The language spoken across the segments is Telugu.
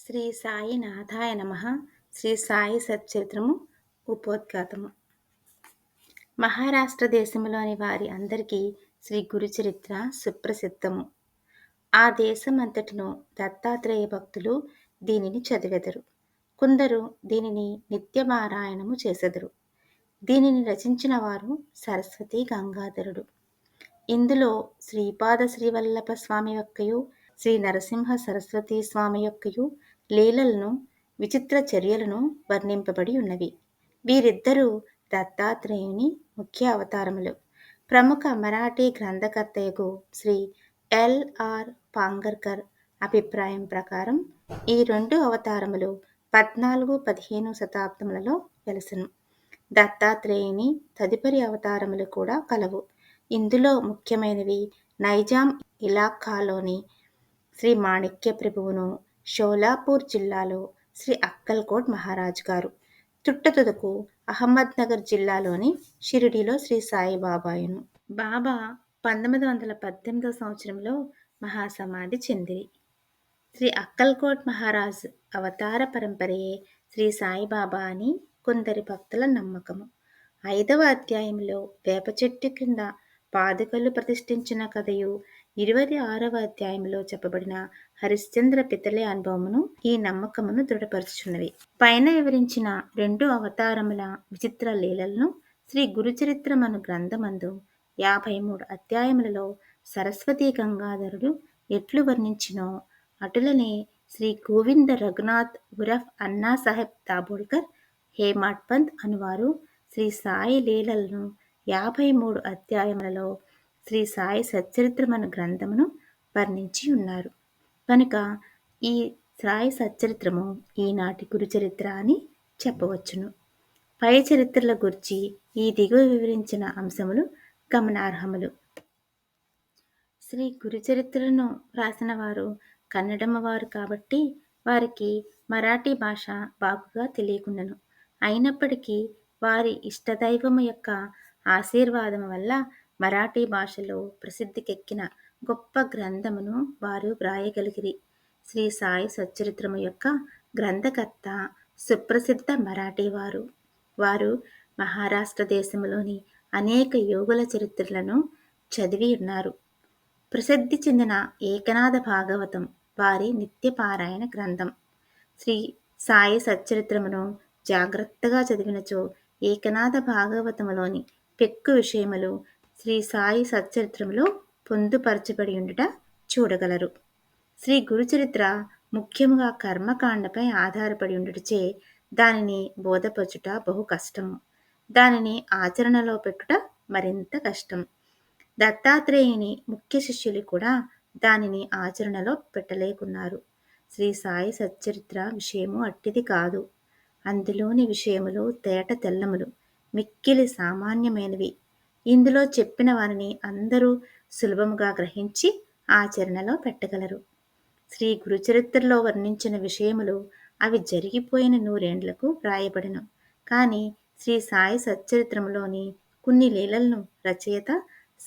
శ్రీ సాయినాథాయ నమః. శ్రీ సాయి సచ్చరిత్రము ఉపోద్ఘాతము. మహారాష్ట్ర దేశంలోని వారి అందరికీ శ్రీ గురుచరిత్ర సుప్రసిద్ధము. ఆ దేశమంతటిను దత్తాత్రేయ భక్తులు దీనిని చదివెదరు. కొందరు దీనిని నిత్యపారాయణము చేసెదరు. దీనిని రచించిన వారు సరస్వతి గంగాధరుడు. ఇందులో శ్రీపాద శ్రీవల్లభ స్వామి యొక్కయు శ్రీ నరసింహ సరస్వతి స్వామి యొక్కయు లీలలను విచిత్ర చర్యలను వర్ణింపబడి ఉన్నవి. వీరిద్దరూ దత్తాత్రేయుని ముఖ్య అవతారములు. ప్రముఖ మరాఠీ గ్రంథకర్తయగు శ్రీ ఎల్.ఆర్. పాంగర్కర్ అభిప్రాయం ప్రకారం ఈ రెండు అవతారములు 14-15 శతాబ్దములలో వెలసెను. దత్తాత్రేయుని తదుపరి అవతారములు కూడా కలవు. ఇందులో ముఖ్యమైనవి నైజాం ఇలాఖాలోని శ్రీ మాణిక్య ప్రభువును, షోలాపూర్ జిల్లాలో శ్రీ అక్కల్కోట్ మహారాజ్ గారు, తుట్టతుదకు అహ్మద్నగర్ జిల్లాలోని షిరిడీలో శ్రీ సాయిబాబాయును. బాబా 1918 సంవత్సరంలో మహాసమాధి చెందిరి. శ్రీ అక్కల్కోట్ మహారాజ్ అవతార పరంపరయే శ్రీ సాయిబాబా అని కొందరి భక్తుల నమ్మకము. 5వ అధ్యాయంలో వేప చెట్టు క్రింద పాదుకలు ప్రతిష్ఠించిన కథయు, 26వ అధ్యాయంలో చెప్పబడిన హరిశ్చంద్ర పితలే అనుభవమును ఈ నమ్మకమును దృఢపరుచుచున్నవి. పైన వివరించిన రెండు అవతారముల విచిత్ర లీలలను శ్రీ గురుచరిత్రమను గ్రంథమందు 53 అధ్యాయములలో సరస్వతి గంగాధరుడు ఎట్లు వర్ణించినో అటులనే శ్రీ గోవింద రఘునాథ్ ఉరఫ్ అన్నాసాహెబ్ దాబోల్కర్ హేమాడ్ పంత్ అనువారు శ్రీ సాయి లీలలను 53 అధ్యాయములలో శ్రీ సాయి సచ్చరిత్రమను గ్రంథమును వర్ణించి ఉన్నారు. కనుక ఈ సాయి సచ్చరిత్రము ఈనాటి గురుచరిత్ర అని చెప్పవచ్చును. పై చరిత్రల గురించి ఈ దిగువ వివరించిన అంశములు గమనార్హములు. శ్రీ గురుచరిత్రను రాసిన వారు కన్నడమ వారు కాబట్టి వారికి మరాఠీ భాష బాగుగా తెలియకుండెను. అయినప్పటికీ వారి ఇష్టదైవము యొక్క ఆశీర్వాదము వల్ల మరాఠీ భాషలో ప్రసిద్ధికెక్కిన గొప్ప గ్రంథమును వారు వ్రాయగలిగిరి. శ్రీ సాయి సచ్చరిత్రము యొక్క గ్రంథకర్త సుప్రసిద్ధ మరాఠీ వారు. వారు మహారాష్ట్ర దేశములోని అనేక యోగుల చరిత్రలను చదివి ఉన్నారు. ప్రసిద్ధి చెందిన ఏకనాథ భాగవతం వారి నిత్యపారాయణ గ్రంథం. శ్రీ సాయి సచ్చరిత్రమును జాగ్రత్తగా చదివినచో ఏకనాథ భాగవతములోని పెక్కు విషయములు శ్రీ సాయి సచ్చరిత్రములో పొందుపరచబడి ఉండుట చూడగలరు. శ్రీ గురుచరిత్ర ముఖ్యముగా కర్మకాండపై ఆధారపడి ఉండుటచే దానిని బోధపరచుట బహు కష్టము. దానిని ఆచరణలో పెట్టుట మరింత కష్టం. దత్తాత్రేయుని ముఖ్య శిష్యులు కూడా దానిని ఆచరణలో పెట్టలేకున్నారు. శ్రీ సాయి సచ్చరిత్ర విషయము అట్టిది కాదు. అందులోని విషయములు తేట తెల్లములు, మిక్కిలి సామాన్యమైనవి. ఇందులో చెప్పిన వారిని అందరూ సులభముగా గ్రహించి ఆచరణలో పెట్టగలరు. శ్రీ గురుచరిత్రలో వర్ణించిన విషయములు అవి జరిగిపోయిన 100 ఏండ్లకు వ్రాయబడిన. కానీ శ్రీ సాయి సచ్చరిత్రములోని కొన్ని లీలలను రచయిత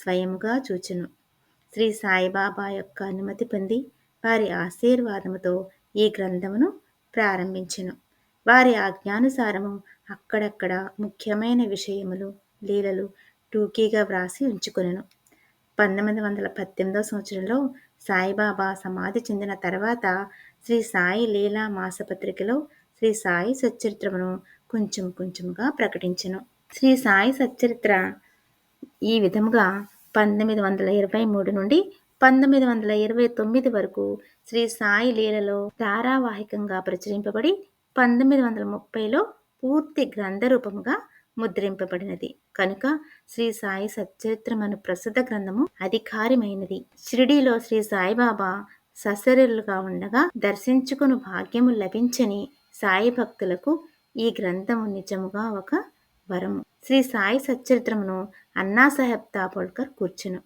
స్వయముగా చూచెను. శ్రీ సాయిబాబా యొక్క అనుమతి పొంది వారి ఆశీర్వాదముతో ఈ గ్రంథమును ప్రారంభించెను. వారి ఆజ్ఞానుసారము అక్కడక్కడ ముఖ్యమైన విషయములు, లీలలు టూకీగా వ్రాసి ఉంచుకొనెను. 1918 సంవత్సరంలో సాయిబాబా సమాధి చెందిన తర్వాత శ్రీ సాయి లీలా మాసపత్రికలో శ్రీ సాయి సచ్చరిత్రమును కొంచెం కొంచెముగా ప్రకటించెను. శ్రీ సాయి సచ్చరిత్ర ఈ విధముగా 1923 నుండి 1929 వరకు శ్రీ సాయి లీలలో ధారావాహికంగా ప్రచురింపబడి 1930లో పూర్తి గ్రంథ రూపముగా ముద్రింపబడినది. కనుక శ్రీ సాయి సచ్చరిత్రమను ప్రసిద్ధ గ్రంథము అధికారిమైనది. షిరిడీలో శ్రీ సాయిబాబా సశరీరులుగా ఉండగా దర్శించుకుని భాగ్యము లభించని సాయి భక్తులకు ఈ గ్రంథము నిజముగా ఒక వరము. శ్రీ సాయి సచ్చరిత్రమును అన్నాసాహెబ్ దాబోల్కర్ కూర్చెను.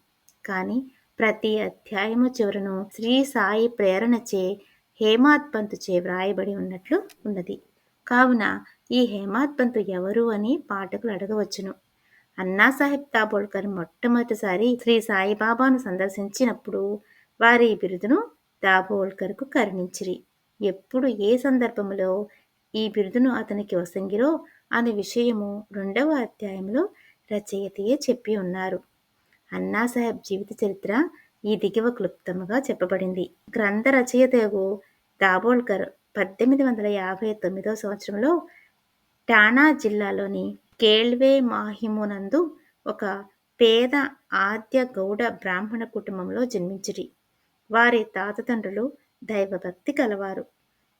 కానీ ప్రతి అధ్యాయము చివరను శ్రీ సాయి ప్రేరణచే హేమాడ్ పంత్ చే వ్రాయబడి ఉన్నట్లు ఉన్నది. కావున ఈ హేమాడ్ పంత్ ఎవరు అని పాఠకులు అడగవచ్చును. అన్నాసాహెబ్ దాబోల్కర్ మొట్టమొదటిసారి శ్రీ సాయిబాబాను సందర్శించినప్పుడు వారి బిరుదును దాబోల్కర్కు కరుణించిరి. ఎప్పుడు ఏ సందర్భంలో ఈ బిరుదును అతనికి వసంగిరో అనే విషయము 2వ అధ్యాయంలో రచయితయే చెప్పి ఉన్నారు. అన్నాసాహెబ్ జీవిత చరిత్ర ఈ దిగువ క్లుప్తముగా చెప్పబడింది. గ్రంథ రచయితయగు దాబోల్కర్ 1859 సంవత్సరంలో ఠాణా జిల్లాలోని కేళ్వే మాహిమునందు ఒక పేద ఆద్య గౌడ బ్రాహ్మణ కుటుంబంలో జన్మించిరి. వారి తాతతండ్రులు దైవభక్తి కలవారు.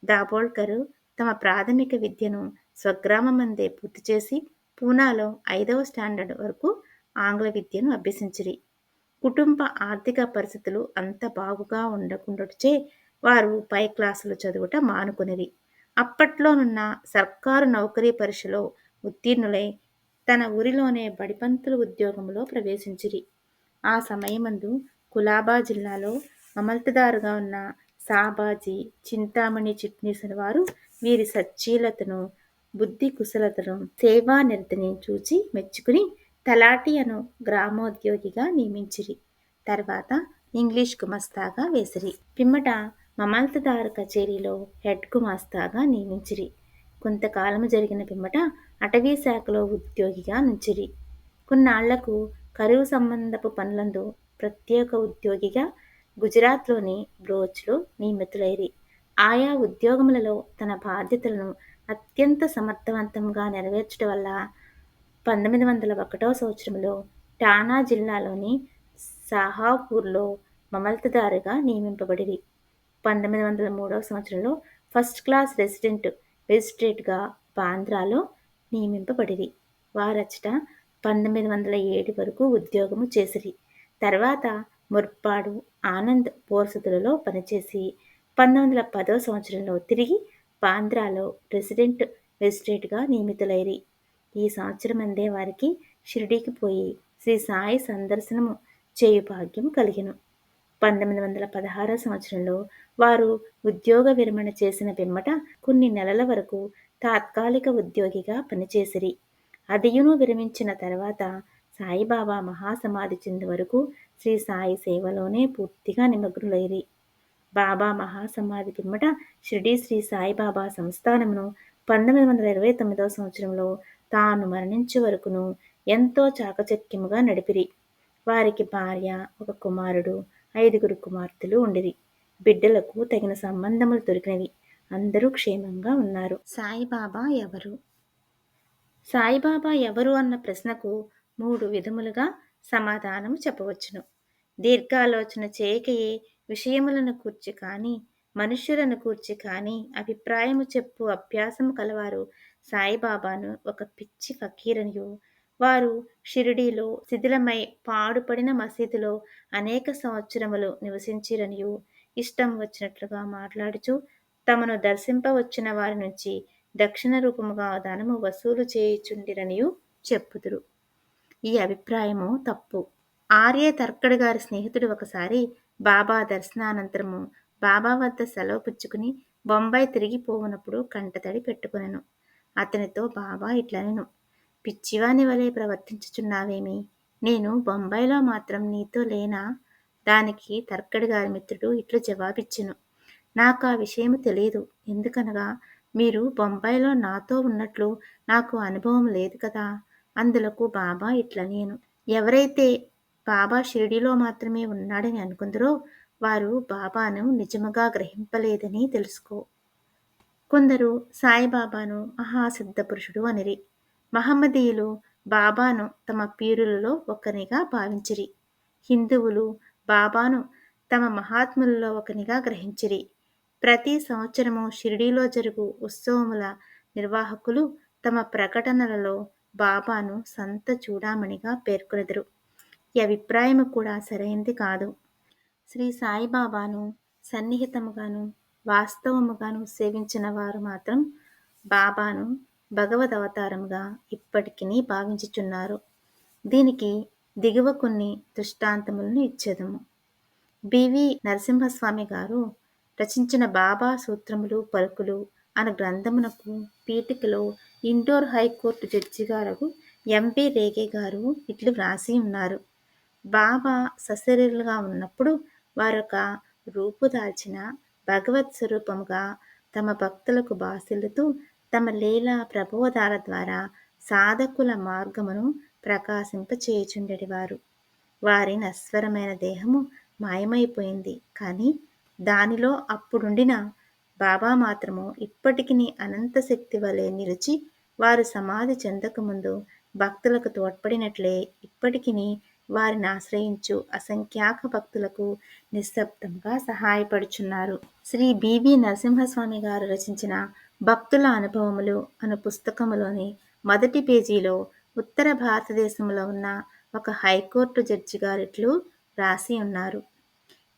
దాబోల్కర్ తమ ప్రాథమిక విద్యను స్వగ్రామమందే పూర్తి చేసి పూనాలో 5వ స్టాండర్డ్ వరకు ఆంగ్ల విద్యను అభ్యసించిరి. కుటుంబ ఆర్థిక పరిస్థితులు అంత బాగుగా ఉండకుండుటచే వారు పై క్లాసులు చదువుట మానుకొనిరి. అప్పట్లోనున్న సర్కారు నౌకరీ పరీక్షలో ఉత్తీర్ణులై తన ఊరిలోనే బడిపంతులు ఉద్యోగంలో ప్రవేశించిరి. ఆ సమయమందు కులాబా జిల్లాలో మమల్తదారుగా ఉన్న సాబాజీ చింతామణి చిట్నీస్ వారు వీరి సచ్చీలతను, బుద్ధి కుశలతను, సేవానిరతిని చూచి మెచ్చుకుని తలాటి అను గ్రామోద్యోగిగా నియమించిరి. తర్వాత ఇంగ్లీష్ గుమస్తాగా వేసిరి. పిమ్మట మమల్తదారు కచేరీలో హెడ్ గుమాస్తాగా నియమించిరి. కొంతకాలము జరిగిన పిమ్మట అటవీ శాఖలో ఉద్యోగిగా నుంచిరి. కొన్నాళ్లకు కరువు సంబంధపు పనులందు ప్రత్యేక ఉద్యోగిగా గుజరాత్లోని బ్రోచ్లో నియమితులైరి. ఆయా ఉద్యోగములలో తన బాధ్యతలను అత్యంత సమర్థవంతంగా నెరవేర్చుట వల్ల 1901 సంవత్సరంలో ఠాణా జిల్లాలోని సాహాపూర్లో మమల్తదారుగా నియమింపబడిరి. 1903 సంవత్సరంలో ఫస్ట్ క్లాస్ రెసిడెంట్ మెజిస్ట్రేట్గా బాంద్రాలో నియమింపబడిరి. వారచ్చట 1907 వరకు ఉద్యోగము చేసిరి. తర్వాత ముర్పాడు, ఆనంద్ బోర్సతులలో పనిచేసి 1910 సంవత్సరంలో తిరిగి బాంద్రాలో రెసిడెంట్ మెజిస్ట్రేట్గా నియమితులైరి. ఈ సంవత్సరమందే వారికి షిరిడీకి పోయి శ్రీ సాయి సందర్శనము చేయు భాగ్యం కలిగెను. 1916 సంవత్సరంలో వారు ఉద్యోగ విరమణ చేసిన పిమ్మట కొన్ని నెలల వరకు తాత్కాలిక ఉద్యోగిగా పనిచేసిరి. అదియును విరమించిన తర్వాత సాయిబాబా మహాసమాధి చెందు వరకు శ్రీ సాయి సేవలోనే పూర్తిగా నిమగ్నులైరి. బాబా మహాసమాధి పిమ్మట షిరిడీ శ్రీ సాయిబాబా సంస్థానమును 1929 సంవత్సరంలో తాను మరణించే వరకును ఎంతో చాకచక్యముగా నడిపిరి. వారికి భార్య, ఒక కుమారుడు, 5 కుమార్తెలు ఉండిరి. బిడ్డలకు తగిన సంబంధములు దొరికినవి. అందరూ క్షేమంగా ఉన్నారు. సాయిబాబా ఎవరు? సాయిబాబా ఎవరు అన్న ప్రశ్నకు 3 విధములుగా సమాధానం చెప్పవచ్చును. దీర్ఘాలోచన చేయకయే విషయములను కూర్చి కాని, మనుష్యులను కూర్చి కాని అభిప్రాయము చెప్పు అభ్యాసము కలవారు సాయిబాబాను ఒక పిచ్చి ఫకీరనియు, వారు షిరిడీలో శిథిలమై పాడుపడిన మసీదులో అనేక సంవత్సరములు నివసించిరనియు, ఇష్టం వచ్చినట్లుగా మాట్లాడుచు తమను దర్శింపవచ్చిన వారి నుంచి దక్షిణ రూపముగా ధనము వసూలు చేయుచుండిరనియు చెప్పుదురు. ఈ అభిప్రాయము తప్పు. ఆర్య తర్కడ్ గారి స్నేహితుడు ఒకసారి బాబా దర్శనానంతరము బాబా వద్ద సెలవు పుచ్చుకుని బొంబాయి తిరిగి పోవునప్పుడు కంటతడి పెట్టుకొనెను. అతనితో బాబా ఇట్లనెను: పిచ్చివాని వలె ప్రవర్తించుచున్నావేమి? నేను బొంబాయిలో మాత్రం నీతో లేనా? దానికి తర్కడ్ గారి మిత్రుడు ఇట్లు జవాబిచ్చెను: నాకా విషయము తెలియదు. ఎందుకనగా మీరు బొంబాయిలో నాతో ఉన్నట్లు నాకు అనుభవం లేదు కదా. అందులకు బాబా ఇట్లనేను: ఎవరైతే బాబా షిరిడీలో మాత్రమే ఉన్నాడని అనుకుందరో వారు బాబాను నిజముగా గ్రహింపలేదని తెలుసుకో. కొందరు సాయిబాబాను మహాసిద్ధ పురుషుడు అనిరి. మహమ్మదీయులు బాబాను తమ పీరులలో ఒకనిగా భావించిరి. హిందువులు బాబాను తమ మహాత్ములలో ఒకనిగా గ్రహించిరి. ప్రతి సంవత్సరము షిరిడీలో జరుగు ఉత్సవముల నిర్వాహకులు తమ ప్రకటనలలో బాబాను సంత చూడామణిగా పేర్కొనెదరు. ఈ అభిప్రాయము కూడా సరైనది కాదు. శ్రీ సాయిబాబాను సన్నిహితముగాను వాస్తవముగాను సేవించిన వారు మాత్రం బాబాను భగవదవతారముగా ఇప్పటికినీ భావించుచున్నారు. దీనికి దిగువ కొన్ని దృష్టాంతములను ఇచ్చేదము. బివి నరసింహస్వామి గారు రచించిన బాబా సూత్రములు పలుకులు అను గ్రంథమునకు పీఠికలో ఇండోర్ హైకోర్టు జడ్జిగారు ఎంబి రేగే గారు ఇట్లు వ్రాసి ఉన్నారు: బాబా సశరీరులుగా ఉన్నప్పుడు వారొక రూపు దాల్చిన భగవత్ స్వరూపముగా తమ భక్తులకు బాసిల్లుతూ తమ లీలా ప్రబోధాల ద్వారా సాధకుల మార్గమును ప్రకాశింపచేయుచుండెడివారు. వారి నశ్వరమైన దేహము మాయమైపోయింది. కానీ దానిలో అప్పుడుండిన బాబా మాత్రము ఇప్పటికిని అనంత శక్తి వలె నిలిచి వారు సమాధి చెందకముందు భక్తులకు తోడ్పడినట్లే ఇప్పటికిని వారిని ఆశ్రయించు అసంఖ్యాక భక్తులకు నిశ్శబ్దంగా సహాయపడుచున్నారు. శ్రీ బివి నరసింహస్వామి గారు రచించిన భక్తుల అనుభవములు అను పుస్తకములోని మొదటి పేజీలో ఉత్తర భారతదేశంలో ఉన్న ఒక హైకోర్టు జడ్జి గారిట్లు రాసి ఉన్నారు.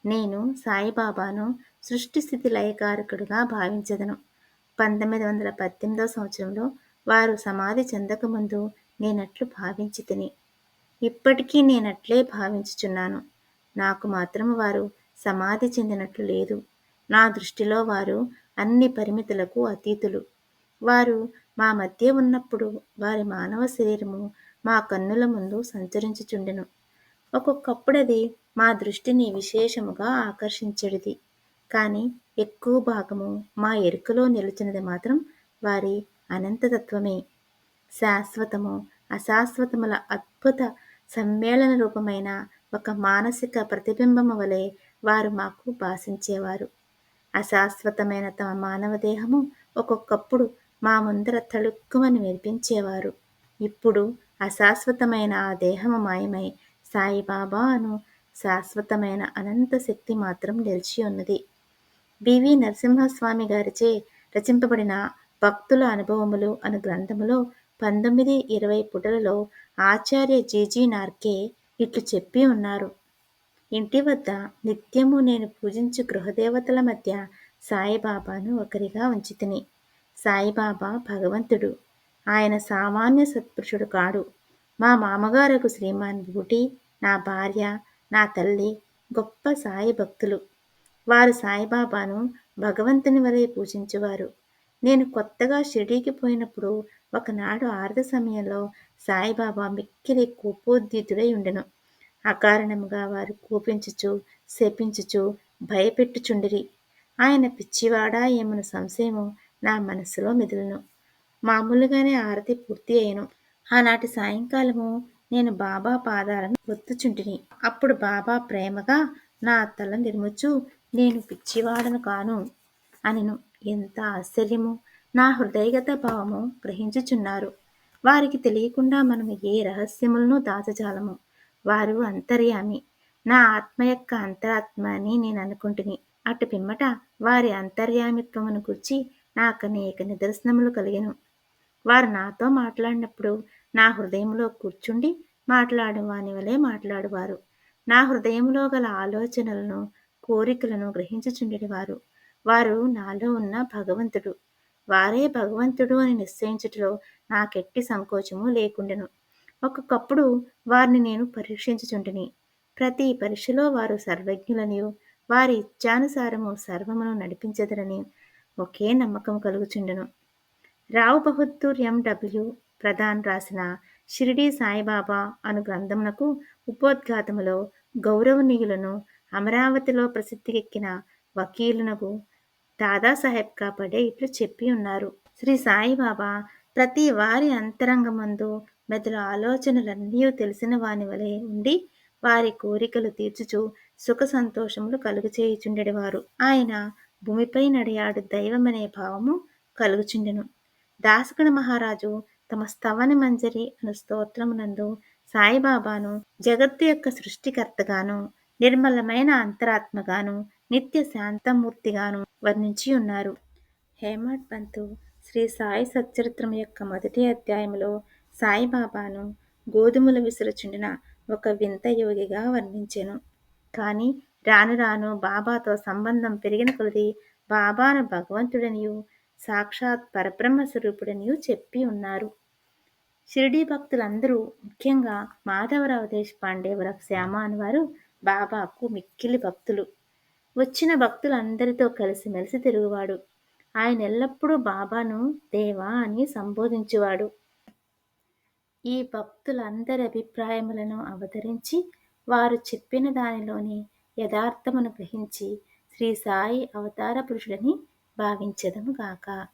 నేను సాయిబాబాను సృష్టి స్థితి లయకారకుడుగా భావించెదను. 1918 సంవత్సరంలో వారు సమాధి చెందకముందు నేనట్లు భావించితిని. ఇప్పటికీ నేనట్లే భావించుచున్నాను. నాకు మాత్రము వారు సమాధి చెందినట్లు లేదు. నా దృష్టిలో వారు అన్ని పరిమితులకు అతీతులు. వారు మా మధ్య ఉన్నప్పుడు వారి మానవ శరీరము మా కన్నుల ముందు సంచరించుచుండెను. ఒక్కొక్కప్పుడది మా దృష్టిని విశేషముగా ఆకర్షించెడిది. కానీ ఎక్కువ భాగము మా ఎరుకలో నిలిచినది మాత్రం వారి అనంతతత్వమే. శాశ్వతము అశాశ్వతముల అద్భుత సమ్మేళన రూపమైన ఒక మానసిక ప్రతిబింబము వలె వారు మాకు భాషించేవారు. అశాశ్వతమైన తమ మానవ దేహము ఒక్కొక్కప్పుడు మా ముందర తళుక్కుమని మెరిపించేవారు. ఇప్పుడు అశాశ్వతమైన ఆ దేహము మాయమై సాయిబాబా అను శాశ్వతమైన అనంత శక్తి మాత్రం నిలిచి ఉన్నది. బివి నరసింహస్వామి గారిచే రచింపబడిన భక్తుల అనుభవములు అను గ్రంథములో 19-20 పుటలలో ఆచార్య జీజీ నార్కే ఇట్లు చెప్పి ఉన్నారు. ఇంటి వద్ద నిత్యము నేను పూజించు గృహదేవతల మధ్య సాయిబాబాను ఒకరిగా ఉంచితిని. సాయిబాబా భగవంతుడు. ఆయన సామాన్య సత్పురుషుడు కాడు. మా మామగారకు శ్రీమాన్ బూటి, నా భార్య, నా తల్లి గొప్ప సాయి భక్తులు. వారు సాయిబాబాను భగవంతుని వలె పూజించువారు. నేను కొత్తగా షిరిడీకి పోయినప్పుడు ఒకనాడు ఆరతి సమయంలో సాయిబాబా మిక్కిలి కోపోద్రిక్తుడై ఉండెను. అకారణముగా వారు కోపించుచు, శపించుచు, భయపెట్టుచుండిరి. ఆయన పిచ్చివాడా ఏమను సంశయము నా మనస్సులో మెదిలెను. మామూలుగానే ఆరతి పూర్తి అయ్యెను. ఆనాటి సాయంకాలము నేను బాబా పాదాలను ఒత్తుచుంటిని. అప్పుడు బాబా ప్రేమగా నా తల నిమురుచు, నేను పిచ్చివాడను కాను అనెను. ఎంత ఆశ్చర్యము! నా హృదయగత భావము గ్రహించుచున్నారు. వారికి తెలియకుండా మనము ఏ రహస్యములను దాచజాలము. వారు అంతర్యామి. నా ఆత్మ యొక్క అంతరాత్మ అని నేను అనుకుంటుని. అటు పిమ్మట వారి అంతర్యామిత్వమును గూర్చి నాకనేక నిదర్శనములు కలిగెను. వారు నాతో మాట్లాడినప్పుడు నా హృదయంలో కూర్చుండి మాట్లాడు వాని వలె మాట్లాడువారు. నా హృదయంలో గల ఆలోచనలను, కోరికలను గ్రహించుచుండెడివారు. వారు నాలో ఉన్న భగవంతుడు. వారే భగవంతుడు అని నిశ్చయించుటలో నాకెట్టి సంకోచము లేకుండెను. ఒక్కొక్కప్పుడు వారిని నేను పరీక్షించుచుంటిని. ప్రతి పరీక్షలో వారు సర్వజ్ఞులనియు, వారి ఇచ్ఛానుసారము సర్వమును నడిపించెదరని ఒకే నమ్మకము కలుగుచుండెను. రావ్ బహదూర్ ఎం.డబ్ల్యూ. ప్రధాన్ రాసిన షిరిడీ సాయిబాబా అను గ్రంథమునకు ఉపోద్ఘాతములో గౌరవనీయులను అమరావతిలో ప్రసిద్ధికెక్కిన వకీలునకు దాదాసాహెబ్ కాపడే ఇట్లు చెప్పి ఉన్నారు. శ్రీ సాయిబాబా ప్రతి వారి అంతరంగమందు మెదలు ఆలోచనలన్నీ తెలిసిన వాని వలె ఉండి వారి కోరికలు తీర్చుచు సుఖ సంతోషములు కలుగచేయుచుండెడివారు. ఆయన భూమిపై నడియాడు దైవమనే భావము కలుగుచుండెను. దాసగణ మహారాజు తమ స్తవన మంజరి అను స్తోత్రమునందు సాయిబాబాను జగత్తు యొక్క సృష్టికర్తగాను, నిర్మలమైన అంతరాత్మగాను, నిత్య శాంతమూర్తిగాను వర్ణించి ఉన్నారు. హేమడ్ పంతు శ్రీ సాయి సచ్చరిత్రము యొక్క మొదటి అధ్యాయములో సాయిబాబాను గోధుమలు విసురుచుండిన ఒక వింత యోగిగా వర్ణించెను. కానీ రాను రాను బాబాతో సంబంధం పెరిగిన కొలది బాబాను భగవంతుడనియు, సాక్షాత్ పరబ్రహ్మ స్వరూపుడనియు చెప్పి ఉన్నారు. షిరిడీ భక్తులందరూ, ముఖ్యంగా మాధవరావు దేశపాండే ఉరఫ్ శ్యామ అనువారు బాబాకు మిక్కిలి భక్తులు. వచ్చిన భక్తులందరితో కలిసిమెలిసి తిరుగువాడు. ఆయన ఎల్లప్పుడూ బాబాను దేవా అని సంబోధించువాడు. ఈ భక్తులందరి అభిప్రాయములను అవతరించి వారు చెప్పిన దానిలోని యథార్థమును గ్రహించి శ్రీ సాయి అవతార పురుషుడని భావించెదముగాక.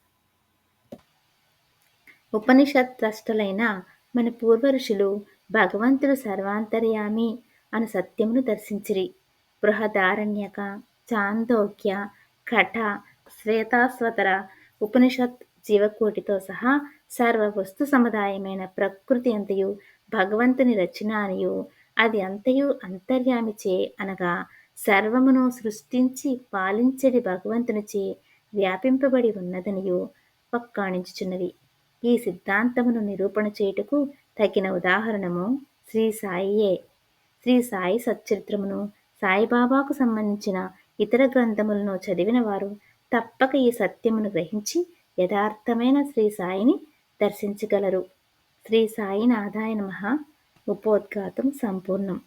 ఉపనిషత్ ద్రష్టలైన మన పూర్వ ఋషులు భగవంతుడు సర్వాంతర్యామి అను సత్యమును దర్శించిరి. బృహదారణ్యక, చాందోగ్య, కఠ, శ్వేతాశ్వతర ఉపనిషత్ జీవకోటితో సహా సర్వ వస్తు సముదాయమైన ప్రకృతి అంతయు భగవంతుని రచన అనియు, అది అంతయు అంతర్యామిచే అనగా సర్వమును సృష్టించి పాలించడి భగవంతునిచే వ్యాపింపబడి ఉన్నదనియు వక్కాణించుచున్నవి. ఈ సిద్ధాంతమును నిరూపణ చేయుటకు తగిన ఉదాహరణము శ్రీ సాయియే. శ్రీ సాయి సచ్చరిత్రమును, సాయిబాబాకు సంబంధించిన ఇతర గ్రంథములను చదివిన వారు తప్పక ఈ సత్యమును గ్రహించి యథార్థమైన శ్రీ సాయిని దర్శించగలరు. శ్రీ సాయినాథాయ నమః. ఉపోద్ఘాతం సంపూర్ణం.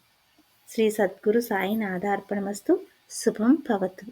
శ్రీ సద్గురు సాయినాథార్పణమస్తు. శుభం భవతు.